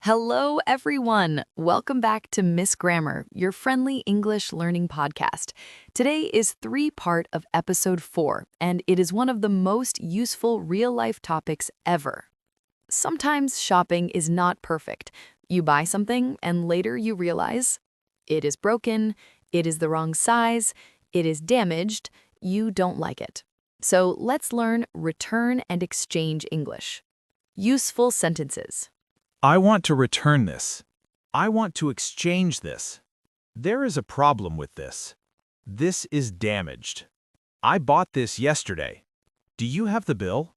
Hello, everyone. Welcome back to Miss Grammar, your friendly English learning podcast. Today is three-part of Episode 4, and it is one of the most useful real-life topics ever. Sometimes shopping is not perfect. You buy something, and later you realize it is broken, it is the wrong size, it is damaged, you don't like it. So let's learn return and exchange English. Useful sentences. I want to return this. I want to exchange this. There is a problem with this. This is damaged. I bought this yesterday. Do you have the bill?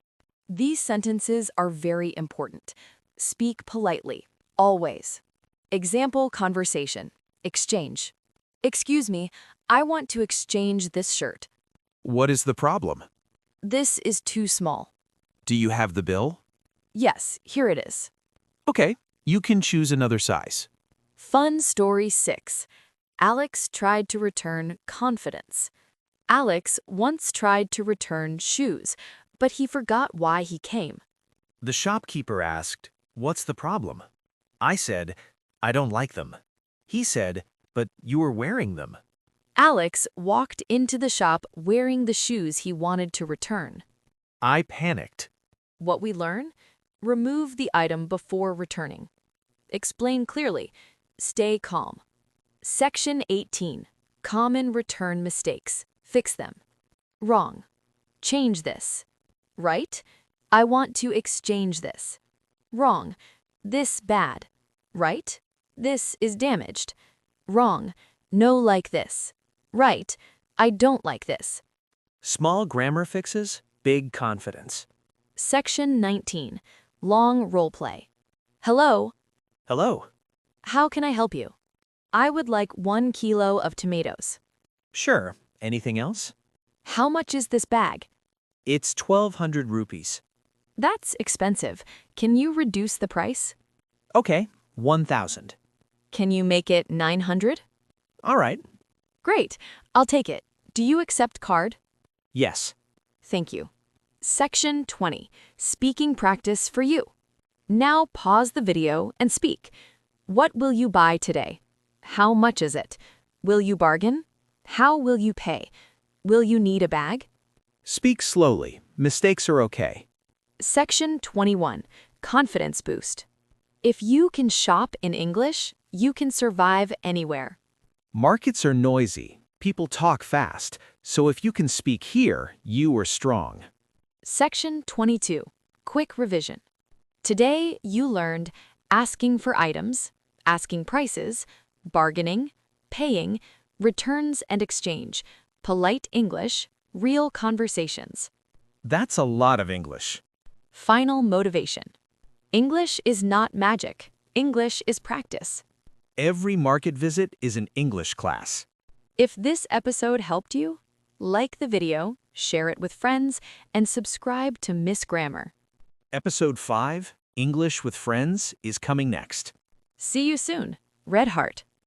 These sentences are very important. Speak politely, always. Example conversation. Exchange. Excuse me, I want to exchange this shirt. What is the problem? This is too small. Do you have the bill? Yes, here it is. Okay, you can choose another size. Fun story 6. Alex tried to return confidence. Alex once tried to return shoes, but he forgot why he came. The shopkeeper asked, "What's the problem?" I said, "I don't like them." He said, "But you were wearing them." Alex walked into the shop wearing the shoes he wanted to return. I panicked. What we learn? Remove the item before returning. Explain clearly. Stay calm. Section 18. Common return mistakes. Fix them. Wrong. Change this. Right? I want to exchange this. Wrong. This bad. Right? This is damaged. Wrong. No like this. Right? I don't like this. Small grammar fixes, big confidence. Section 19. Long role play. Hello. Hello. How can I help you? I would like 1 kilo of tomatoes. Sure. Anything else? How much is this bag? It's 1,200 rupees. That's expensive. Can you reduce the price? Okay, 1,000. Can you make it 900? All right. Great. I'll take it. Do you accept card? Yes. Thank you. Section 20. Speaking practice for you. Now pause the video and speak. What will you buy today? How much is it? Will you bargain? How will you pay? Will you need a bag? Speak slowly. Mistakes are okay. Section 21. Confidence boost. If you can shop in English, you can survive anywhere. Markets are noisy. People talk fast. So if you can speak here, you are strong. Section 22. Quick revision. Today, you learned asking for items, asking prices, bargaining, paying, returns and exchange, polite English, real conversations. That's a lot of English. Final motivation. English is not magic. English is practice. Every market visit is an English class. If this episode helped you, like the video, share it with friends, and subscribe to Miss Grammar. Episode 5, English with Friends, is coming next. See you soon. Red Heart.